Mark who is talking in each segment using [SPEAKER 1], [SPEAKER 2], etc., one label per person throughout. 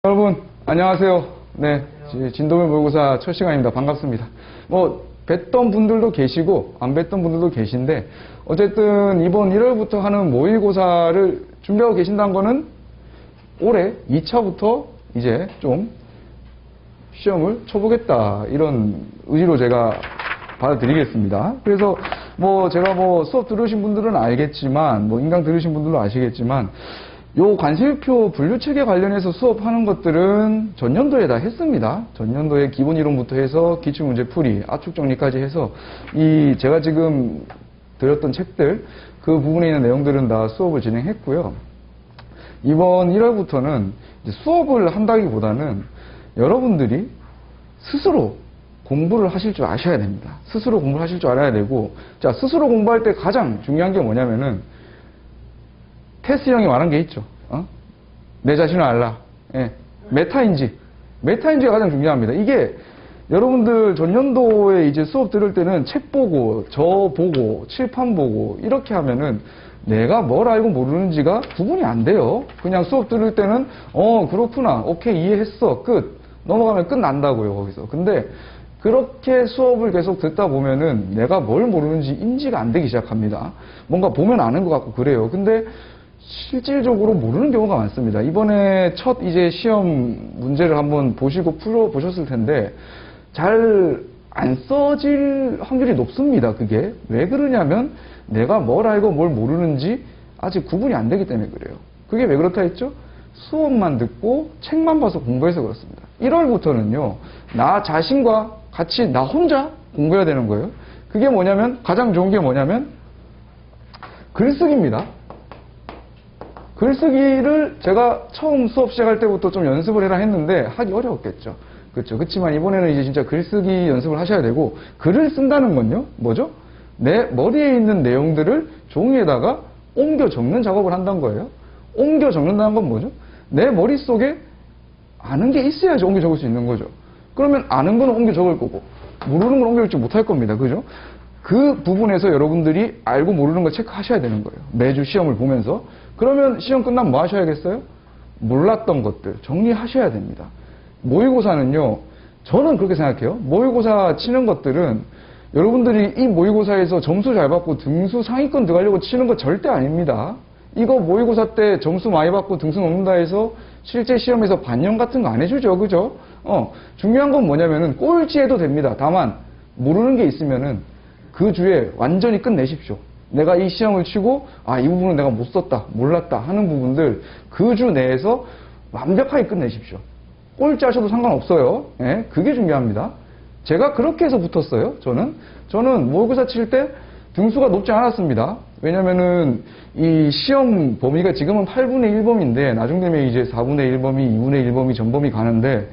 [SPEAKER 1] 여러분 안녕하세요. 네, 진도면 모의고사 첫 시간입니다. 반갑습니다. 뭐 뵀던 분들도 계시고 안 뵀던 분들도 계신데 어쨌든 이번 1월부터 하는 모의고사를 준비하고 계신다는 거는 올해 2차부터 이제 좀 시험을 쳐보겠다 이런 의지로 제가 받아들이겠습니다. 그래서 뭐 제가 뭐 수업 들으신 분들은 알겠지만 뭐 인강 들으신 분들도 아시겠지만 요 관세유표 분류체계 관련해서 수업하는 것들은 전년도에 다 했습니다. 전년도에 기본 이론부터 해서 기출문제 풀이, 압축 정리까지 해서 이 제가 지금 드렸던 책들 그 부분에 있는 내용들은 다 수업을 진행했고요. 이번 1월부터는 수업을 한다기보다는 여러분들이 스스로 공부를 하실 줄 아셔야 됩니다. 스스로 공부를 하실 줄 알아야 되고, 자, 스스로 공부할 때 가장 중요한 게 뭐냐면은 테스 형이 말한 게 있죠. 내 자신을 알라. 예. 메타인지가 가장 중요합니다. 이게 여러분들 전년도에 이제 수업 들을 때는 책 보고, 저 보고, 칠판 보고, 이렇게 하면은 내가 뭘 알고 모르는지가 구분이 안 돼요. 그냥 수업 들을 때는, 그렇구나. 오케이, 이해했어. 끝. 넘어가면 끝난다고요, 거기서. 근데 그렇게 수업을 계속 듣다 보면은 내가 뭘 모르는지 인지가 안 되기 시작합니다. 뭔가 보면 아는 것 같고 그래요. 근데 실질적으로 모르는 경우가 많습니다. 이번에 첫 이제 시험 문제를 한번 보시고 풀어보셨을 텐데 잘 안 써질 확률이 높습니다. 그게 왜 그러냐면 내가 뭘 알고 뭘 모르는지 아직 구분이 안 되기 때문에 그래요. 그게 왜 그렇다 했죠? 수업만 듣고 책만 봐서 공부해서 그렇습니다. 1월부터는요 나 자신과 같이 나 혼자 공부해야 되는 거예요. 그게 뭐냐면 가장 좋은 게 뭐냐면 글쓰기입니다. 글쓰기를 제가 처음 수업 시작할 때부터 좀 연습을 해라 했는데 하기 어려웠겠죠. 그렇죠. 그렇지만 이번에는 이제 진짜 글쓰기 연습을 하셔야 되고, 글을 쓴다는 건요, 뭐죠? 내 머리에 있는 내용들을 종이에다가 옮겨 적는 작업을 한다는 거예요. 옮겨 적는다는 건 뭐죠? 내 머릿속에 아는 게 있어야지 옮겨 적을 수 있는 거죠. 그러면 아는 건 옮겨 적을 거고, 모르는 건 옮겨 적지 못할 겁니다. 그죠? 그 부분에서 여러분들이 알고 모르는 걸 체크하셔야 되는 거예요. 매주 시험을 보면서. 그러면 시험 끝나면 뭐 하셔야겠어요? 몰랐던 것들 정리하셔야 됩니다. 모의고사는요, 저는 그렇게 생각해요. 모의고사 치는 것들은 여러분들이 이 모의고사에서 점수 잘 받고 등수 상위권 들어가려고 치는 거 절대 아닙니다. 이거 모의고사 때 점수 많이 받고 등수 넘는다 해서 실제 시험에서 반영 같은 거 안 해주죠. 그죠? 중요한 건 뭐냐면은 꼴찌해도 됩니다. 다만 모르는 게 있으면은 그 주에 완전히 끝내십시오. 내가 이 시험을 치고 이 부분은 내가 못 썼다, 몰랐다 하는 부분들 그 주 내에서 완벽하게 끝내십시오. 꼴찌 하셔도 상관없어요. 예, 그게 중요합니다. 제가 그렇게 해서 붙었어요. 저는 모의고사 칠 때 등수가 높지 않았습니다. 왜냐면은 이 시험 범위가 지금은 8분의 1범인데 나중 되면 이제 4분의 1범위, 2분의 1범위, 전범위 가는데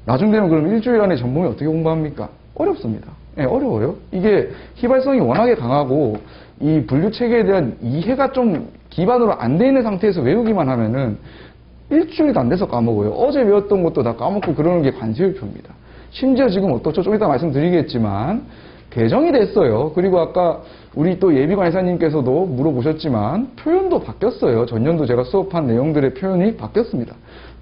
[SPEAKER 1] 나중 되면 그럼 일주일 안에 전범위 어떻게 공부합니까? 어렵습니다. 예, 어려워요. 이게 휘발성이 워낙에 강하고 이 분류 체계에 대한 이해가 좀 기반으로 안 돼 있는 상태에서 외우기만 하면은 일주일도 안 돼서 까먹어요. 어제 외웠던 것도 다 까먹고 그러는 게 관세유표입니다. 심지어 지금 어떻죠? 좀 이따 말씀드리겠지만 개정이 됐어요. 그리고 아까 우리 또 예비관 이사님께서도 물어보셨지만 표현도 바뀌었어요. 전년도 제가 수업한 내용들의 표현이 바뀌었습니다.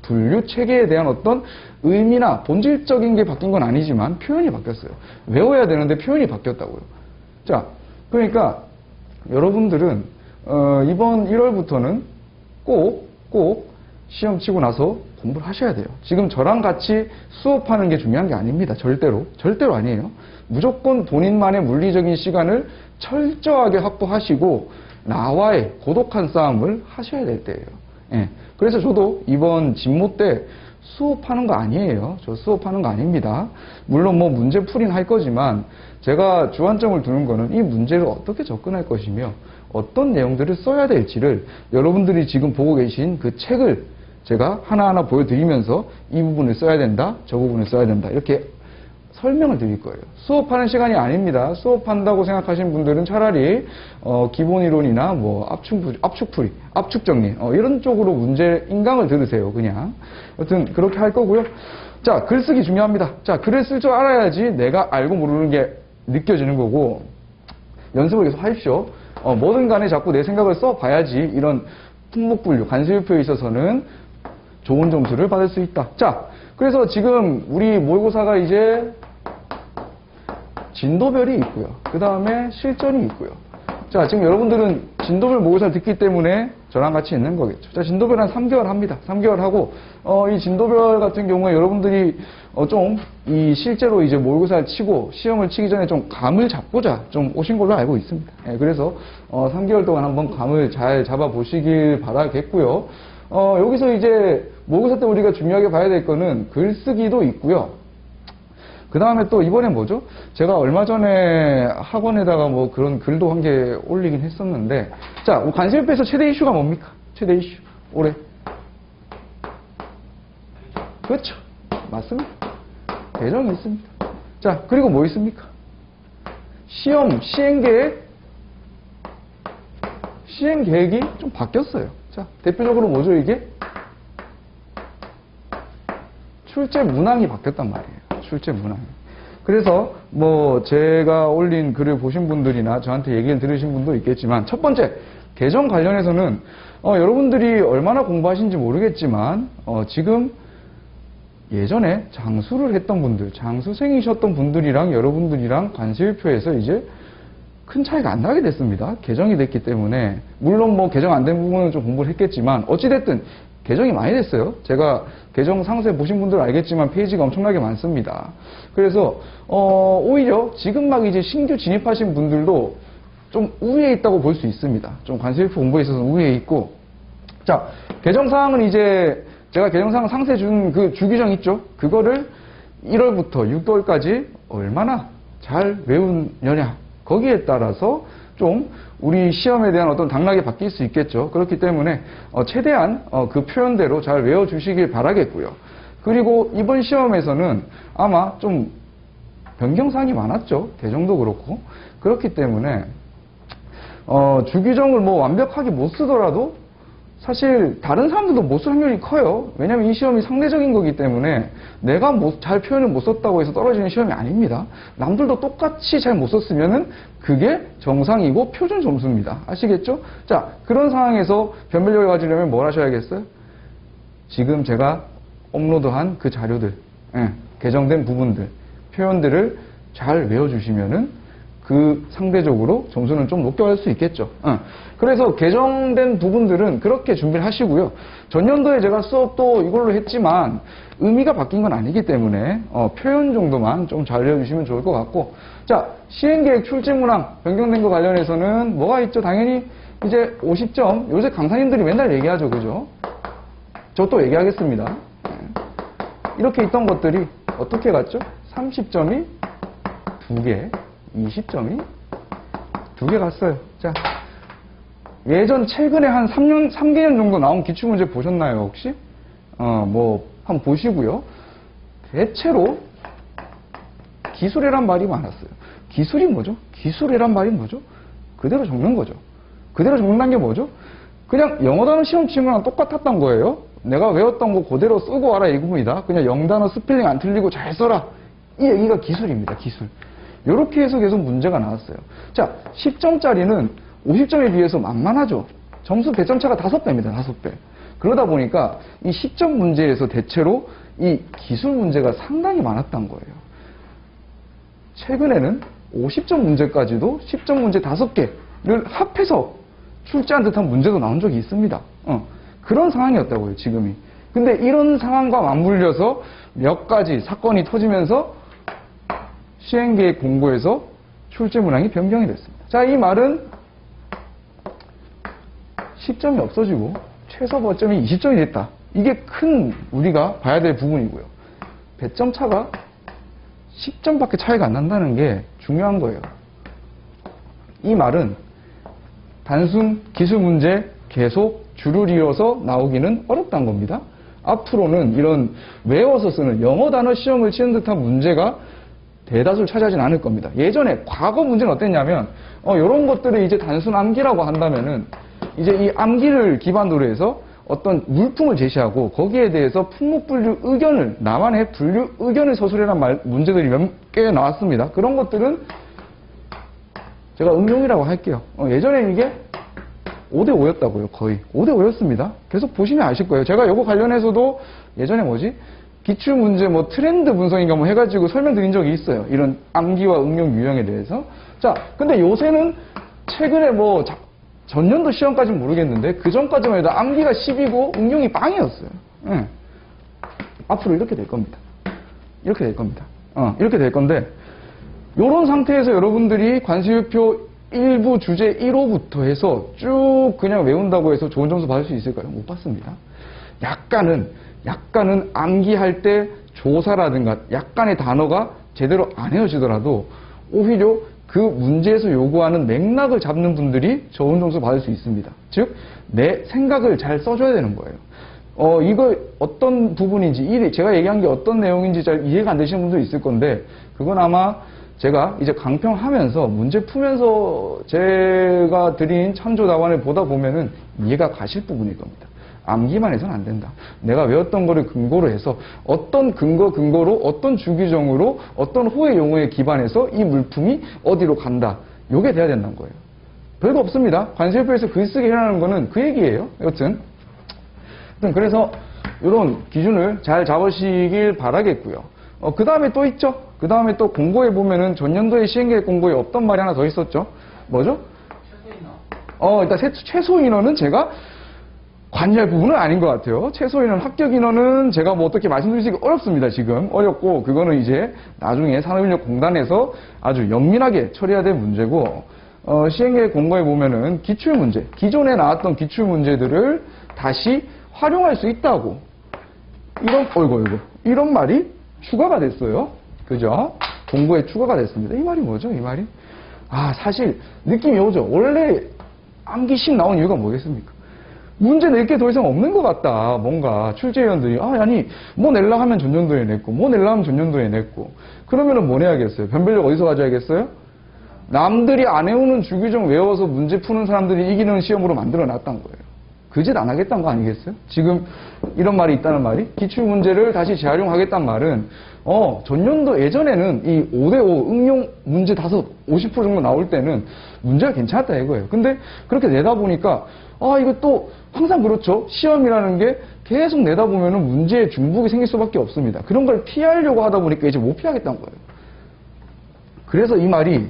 [SPEAKER 1] 분류 체계에 대한 어떤 의미나 본질적인 게 바뀐 건 아니지만 표현이 바뀌었어요. 외워야 되는데 표현이 바뀌었다고요. 자, 그러니까 여러분들은 이번 1월부터는 꼭 시험 치고 나서 공부를 하셔야 돼요. 지금 저랑 같이 수업하는 게 중요한 게 아닙니다. 절대로 아니에요. 무조건 본인만의 물리적인 시간을 철저하게 확보하시고 나와의 고독한 싸움을 하셔야 될 때예요. 예. 그래서 저도 이번 진모 때 수업하는 거 아니에요. 저 수업하는 거 아닙니다. 물론 뭐 문제 풀이는 할 거지만 제가 주안점을 두는 거는 이 문제를 어떻게 접근할 것이며 어떤 내용들을 써야 될지를 여러분들이 지금 보고 계신 그 책을 제가 하나하나 보여드리면서 이 부분을 써야 된다, 저 부분을 써야 된다 이렇게 설명을 드릴 거예요. 수업하는 시간이 아닙니다. 수업한다고 생각하시는 분들은 차라리 기본 이론이나 뭐 압축풀이, 압축정리 이런 쪽으로 문제 인강을 들으세요. 그냥 여튼 그렇게 할 거고요. 자, 글쓰기 중요합니다. 자, 글을 쓸 줄 알아야지 내가 알고 모르는 게 느껴지는 거고 연습을 계속 하십시오. 뭐든 간에 자꾸 내 생각을 써봐야지 이런 품목분류, 관세유표에 있어서는 좋은 점수를 받을 수 있다. 자, 그래서 지금 우리 모의고사가 이제 진도별이 있고요. 그 다음에 실전이 있고요. 자, 지금 여러분들은 진도별 모의고사를 듣기 때문에 저랑 같이 있는 거겠죠. 자, 진도별 한 3개월 합니다. 3개월 하고, 이 진도별 같은 경우에 여러분들이 이 실제로 이제 모의고사를 치고 시험을 치기 전에 좀 감을 잡고자 좀 오신 걸로 알고 있습니다. 예, 그래서 3개월 동안 한번 감을 잘 잡아보시길 바라겠고요. 여기서 이제 모의고사 때 우리가 중요하게 봐야 될 거는 글쓰기도 있고요. 그 다음에 또 이번엔 뭐죠? 제가 얼마 전에 학원에다가 뭐 그런 글도 한 개 올리긴 했었는데, 자, 관세음표에서 최대 이슈가 뭡니까? 최대 이슈. 올해. 그렇죠. 맞습니다. 대정이 있습니다. 자, 그리고 뭐 있습니까? 시험, 시행계획이 좀 바뀌었어요. 자, 대표적으로 뭐죠, 이게? 출제 문항이 바뀌었단 말이에요. 출제 문항. 그래서 뭐 제가 올린 글을 보신 분들이나 저한테 얘기를 들으신 분도 있겠지만, 첫 번째 개정 관련해서는 여러분들이 얼마나 공부하신지 모르겠지만 지금 예전에 장수를 했던 분들, 장수생이셨던 분들이랑 여러분들이랑 관세일표에서 이제 큰 차이가 안 나게 됐습니다. 개정이 됐기 때문에. 물론 뭐 개정 안 된 부분은 좀 공부를 했겠지만 어찌됐든 개정이 많이 됐어요. 제가 개정 상세 보신 분들 알겠지만 페이지가 엄청나게 많습니다. 그래서 오히려 지금 막 이제 신규 진입하신 분들도 좀 우위에 있다고 볼 수 있습니다. 좀 관세일표 공부에 있어서 우위에 있고. 자, 개정 사항은 이제 제가 개정 사항 상세 준 그 주규정 있죠? 그거를 1월부터 6월까지 얼마나 잘 외우느냐, 거기에 따라서 좀 우리 시험에 대한 어떤 당락이 바뀔 수 있겠죠. 그렇기 때문에 최대한 그 표현대로 잘 외워주시길 바라겠고요. 그리고 이번 시험에서는 아마 좀 변경사항이 많았죠. 개정도 그렇고. 그렇기 때문에 주규정을 뭐 완벽하게 못 쓰더라도 사실 다른 사람들도 못 쓸 확률이 커요. 왜냐하면 이 시험이 상대적인 거기 때문에 내가 잘 표현을 못 썼다고 해서 떨어지는 시험이 아닙니다. 남들도 똑같이 잘 못 썼으면은 그게 정상이고 표준 점수입니다. 아시겠죠? 자, 그런 상황에서 변별력을 가지려면 뭘 하셔야겠어요? 지금 제가 업로드한 그 자료들, 개정된 부분들, 표현들을 잘 외워주시면은 그 상대적으로 점수는 좀 높게 받을 수 있겠죠. 그래서 개정된 부분들은 그렇게 준비를 하시고요. 전년도에 제가 수업도 이걸로 했지만 의미가 바뀐 건 아니기 때문에 표현 정도만 좀 잘 외워주시면 좋을 것 같고, 자, 시행계획 출제문항 변경된 거 관련해서는 뭐가 있죠? 당연히 이제 50점. 요새 강사님들이 맨날 얘기하죠, 그죠? 저 또 얘기하겠습니다. 이렇게 있던 것들이 어떻게 갔죠? 30점이 2개, 20점이 2개 갔어요. 자, 예전 최근에 한 3개년 정도 나온 기출문제 보셨나요, 혹시? 뭐, 한번 보시고요. 대체로 기술이란 말이 많았어요. 기술이 뭐죠? 기술이란 말이 뭐죠? 그대로 적는 거죠. 그대로 적는다는 게 뭐죠? 그냥 영어 단어 시험 치는 거랑 똑같았던 거예요. 내가 외웠던 거 그대로 쓰고 와라 이겁니다. 그냥 영단어 스펠링 안 틀리고 잘 써라. 이 얘기가 기술입니다, 기술. 이렇게 해서 계속 문제가 나왔어요. 자, 10점짜리는 50점에 비해서 만만하죠. 점수 배점 차가 5배입니다. 5배. 그러다 보니까 이 10점 문제에서 대체로 이 기술 문제가 상당히 많았던 거예요. 최근에는 50점 문제까지도 10점 문제 5개를 합해서 출제한 듯한 문제도 나온 적이 있습니다. 그런 상황이었다고요, 지금이. 근데 이런 상황과 맞물려서 몇 가지 사건이 터지면서 시행계획 공고에서 출제 문항이 변경이 됐습니다. 자, 이 말은 10점이 없어지고 최소 벌점이 20점이 됐다. 이게 큰 우리가 봐야 될 부분이고요. 배점 차가 10점밖에 차이가 안 난다는 게 중요한 거예요. 이 말은 단순 기술 문제 계속 줄을 이어서 나오기는 어렵다는 겁니다. 앞으로는 이런 외워서 쓰는 영어 단어 시험을 치는 듯한 문제가 대다수를 차지하진 않을 겁니다. 예전에 과거 문제는 어땠냐면 이런 것들을 이제 단순 암기라고 한다면은 이제 이 암기를 기반으로 해서 어떤 물품을 제시하고 거기에 대해서 품목분류 의견을 나만의 분류 의견을 서술해란 문제들이 몇 개 나왔습니다. 그런 것들은 제가 응용이라고 할게요. 예전에 이게 5대 5였다고요. 거의 5대 5였습니다. 계속 보시면 아실 거예요. 제가 이거 관련해서도 예전에 기출 문제 뭐 트렌드 분석인가 뭐 해가지고 설명드린 적이 있어요. 이런 암기와 응용 유형에 대해서. 자, 근데 요새는 최근에 뭐 전년도 시험까지는 모르겠는데 그 전까지만 해도 암기가 10이고 응용이 빵이었어요. 예. 앞으로 이렇게 될 겁니다. 이렇게 될 겁니다. 이렇게 될 건데 요런 상태에서 여러분들이 관수유표 일부 주제 1호부터 해서 쭉 그냥 외운다고 해서 좋은 점수 받을 수 있을까요? 못 받습니다. 약간은 암기할 때 조사라든가 약간의 단어가 제대로 안 헤어지더라도 오히려 그 문제에서 요구하는 맥락을 잡는 분들이 좋은 점수 받을 수 있습니다. 즉, 내 생각을 잘 써줘야 되는 거예요. 이거 어떤 부분인지, 제가 얘기한 게 어떤 내용인지 잘 이해가 안 되시는 분도 있을 건데, 그건 아마 제가 이제 강평하면서 문제 풀면서 제가 드린 참조 답안을 보다 보면은 이해가 가실 부분일 겁니다. 암기만 해서는 안 된다. 내가 외웠던 거를 근거로 해서 어떤 근거로 어떤 주기적으로 어떤 호의 용어에 기반해서 이 물품이 어디로 간다. 요게 돼야 된다는 거예요. 별거 없습니다. 관세표에서 글쓰기 해라는 거는 그 얘기예요. 여튼 그래서 이런 기준을 잘 잡으시길 바라겠고요. 그 다음에 또 있죠. 그 다음에 또 공고에 보면은 전년도의 시행계획 공고에 없던 말이 하나 더 있었죠. 뭐죠? 일단 최소 인원은 제가 관여할 부분은 아닌 것 같아요. 최소 인원, 합격 인원은 제가 뭐 어떻게 말씀드리기 어렵습니다. 지금 어렵고 그거는 이제 나중에 산업인력공단에서 아주 연민하게 처리해야 될 문제고 시행계획 공고에 보면은 기출문제, 기존에 나왔던 기출문제들을 다시 활용할 수 있다고 이런 말이 추가가 됐어요. 그죠? 공고에 추가가 됐습니다. 이 말이 뭐죠? 이 말이? 사실 느낌이 오죠. 원래 암기식 나온 이유가 뭐겠습니까? 문제 낼 게 더 이상 없는 것 같다. 뭔가 출제위원들이 뭐 낼라 하면 전년도에 냈고 뭐 낼라 하면 전년도에 냈고 그러면은 뭐 내야겠어요? 변별력 어디서 가져야겠어요? 남들이 안 해오는 주기적 외워서 문제 푸는 사람들이 이기는 시험으로 만들어 놨단 거예요. 그 짓 안 하겠다는 거 아니겠어요? 지금 이런 말이 있다는 말이 기출문제를 다시 재활용하겠다는 말은 전년도 예전에는 이 5대5 응용 문제 50% 정도 나올 때는 문제가 괜찮았다 이거예요. 근데 그렇게 내다 보니까 이거 또 항상 그렇죠. 시험이라는 게 계속 내다 보면은 문제의 중복이 생길 수밖에 없습니다. 그런 걸 피하려고 하다 보니까 이제 못 피하겠다는 거예요. 그래서 이 말이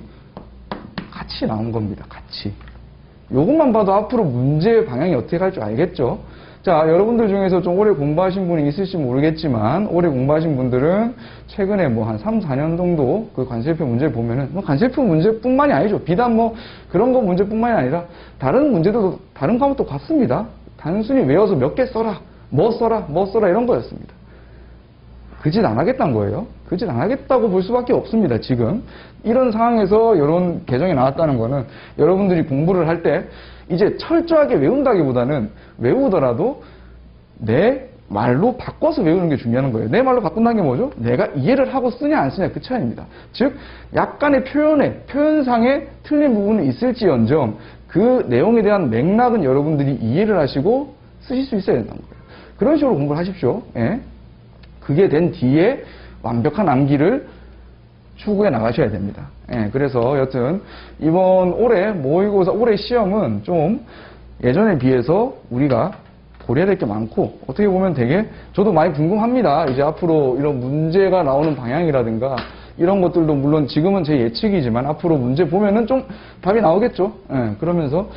[SPEAKER 1] 같이 나온 겁니다. 같이. 요것만 봐도 앞으로 문제 방향이 어떻게 갈 줄 알겠죠? 자, 여러분들 중에서 좀 오래 공부하신 분이 있을지 모르겠지만, 오래 공부하신 분들은 최근에 뭐 한 3, 4년 정도 그 관세표 문제를 보면은, 관세표 문제뿐만이 아니죠. 비단 뭐 그런 거 문제뿐만이 아니라, 다른 문제도, 다른 과목도 봤습니다. 단순히 외워서 몇 개 써라, 뭐 써라, 이런 거였습니다. 그 짓 안 하겠다는 거예요. 그 짓 안 하겠다고 볼 수밖에 없습니다, 지금. 이런 상황에서 이런 개정이 나왔다는 거는 여러분들이 공부를 할 때 이제 철저하게 외운다기보다는 외우더라도 내 말로 바꿔서 외우는 게 중요한 거예요. 내 말로 바꾼다는 게 뭐죠? 내가 이해를 하고 쓰냐 안 쓰냐 그 차이입니다. 즉 약간의 표현상의 틀린 부분은 있을지언정 그 내용에 대한 맥락은 여러분들이 이해를 하시고 쓰실 수 있어야 된다는 거예요. 그런 식으로 공부를 하십시오. 예. 그게 된 뒤에 완벽한 암기를 추구해 나가셔야 됩니다. 예, 그래서 여튼 이번 올해 모의고사 올해 시험은 좀 예전에 비해서 우리가 고려해야 될 게 많고 어떻게 보면 되게 저도 많이 궁금합니다. 이제 앞으로 이런 문제가 나오는 방향이라든가 이런 것들도 물론 지금은 제 예측이지만 앞으로 문제 보면은 좀 답이 나오겠죠. 예, 그러면서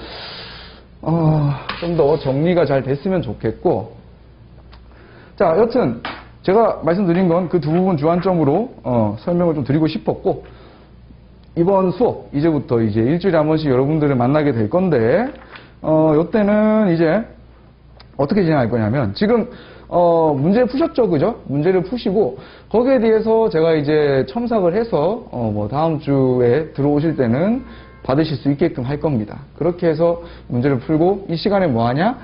[SPEAKER 1] 좀 더 정리가 잘 됐으면 좋겠고 자 여튼 제가 말씀드린 건 그 두 부분 주안점으로 설명을 좀 드리고 싶었고 이번 수업 이제부터 이제 일주일에 한 번씩 여러분들을 만나게 될 건데 이때는 이제 어떻게 진행할 거냐면 지금 문제 푸셨죠, 그죠? 문제를 푸시고 거기에 대해서 제가 이제 첨삭을 해서 뭐 다음 주에 들어오실 때는 받으실 수 있게끔 할 겁니다. 그렇게 해서 문제를 풀고 이 시간에 뭐 하냐?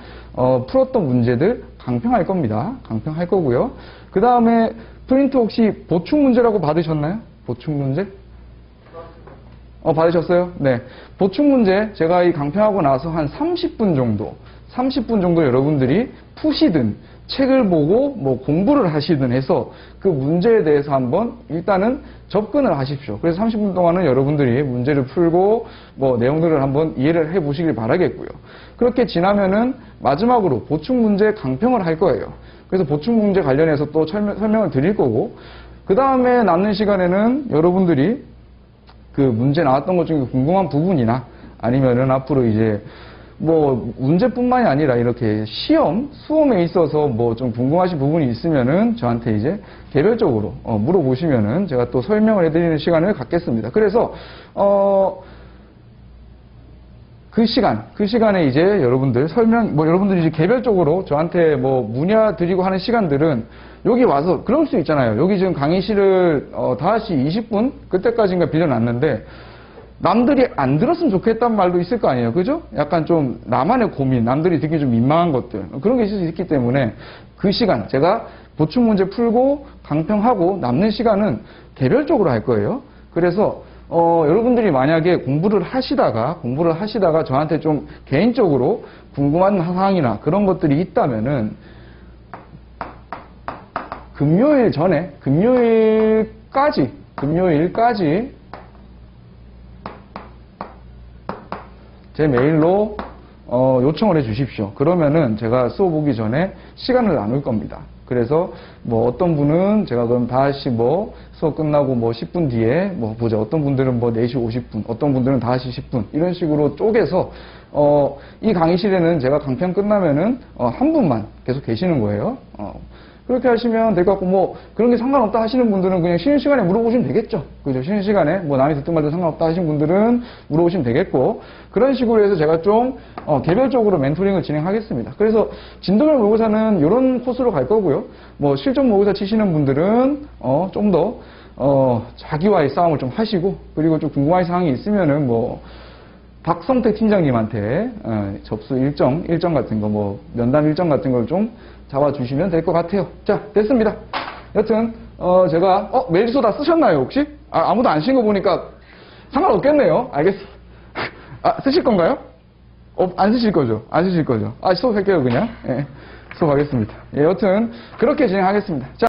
[SPEAKER 1] 풀었던 문제들 강평할 겁니다. 강평할 거고요. 그 다음에 프린트 혹시 보충 문제라고 받으셨나요? 보충 문제? 받으셨어요? 네. 보충 문제 제가 이 강평하고 나서 한 30분 정도 여러분들이 푸시든 책을 보고 뭐 공부를 하시든 해서 그 문제에 대해서 한번 일단은 접근을 하십시오. 그래서 30분 동안은 여러분들이 문제를 풀고 뭐 내용들을 한번 이해를 해 보시길 바라겠고요. 그렇게 지나면은 마지막으로 보충 문제 강평을 할 거예요. 그래서 보충 문제 관련해서 또 설명을 드릴 거고, 그 다음에 남는 시간에는 여러분들이 그 문제 나왔던 것 중에 궁금한 부분이나 아니면은 앞으로 이제 뭐 문제뿐만이 아니라 이렇게 시험, 수험에 있어서 뭐 좀 궁금하신 부분이 있으면은 저한테 이제 개별적으로 물어보시면은 제가 또 설명을 해드리는 시간을 갖겠습니다. 그래서 그 시간에 이제 여러분들 여러분들이 이제 개별적으로 저한테 뭐 문의 드리고 하는 시간들은 여기 와서, 그럴 수 있잖아요. 여기 지금 강의실을 5시 20분? 그때까지인가 빌려놨는데, 남들이 안 들었으면 좋겠다는 말도 있을 거 아니에요. 그죠? 약간 좀 나만의 고민, 남들이 듣기 좀 민망한 것들, 그런 게 있을 수 있기 때문에 그 시간, 제가 보충 문제 풀고 강평하고 남는 시간은 개별적으로 할 거예요. 그래서 여러분들이 만약에 공부를 하시다가 저한테 좀 개인적으로 궁금한 사항이나 그런 것들이 있다면은 금요일까지 제 메일로 요청을 해 주십시오. 그러면은 제가 수업 오기 전에 시간을 나눌 겁니다. 그래서 뭐 어떤 분은 제가 그럼 다시 뭐 수업 끝나고 뭐 10분 뒤에 뭐 보자. 어떤 분들은 뭐 4시 50분, 어떤 분들은 5시 10분 이런 식으로 쪼개서 이 강의실에는 제가 강평 끝나면은 한 분만 계속 계시는 거예요. 그렇게 하시면 될 것 같고, 뭐 그런 게 상관없다 하시는 분들은 그냥 쉬는 시간에 물어보시면 되겠죠. 그죠? 쉬는 시간에 뭐 남이 듣든 말든 상관없다 하시는 분들은 물어보시면 되겠고, 그런 식으로 해서 제가 좀 개별적으로 멘토링을 진행하겠습니다. 그래서 진도면 모의고사는 이런 코스로 갈 거고요. 뭐 실전 모의고사 치시는 분들은 좀 더 자기와의 싸움을 좀 하시고, 그리고 좀 궁금한 사항이 있으면은 뭐 박성택 팀장님한테 접수 일정 같은 거, 뭐 면담 일정 같은 걸 좀 잡아주시면 될 것 같아요. 자, 됐습니다. 여튼 제가 메일주소 다 쓰셨나요 혹시? 아무도 안 쓰신 거 보니까 상관없겠네요. 알겠습니다. 쓰실 건가요? 안 쓰실 거죠? 안 쓰실 거죠? 수업할게요 그냥. 수업하겠습니다. 여튼 그렇게 진행하겠습니다. 자.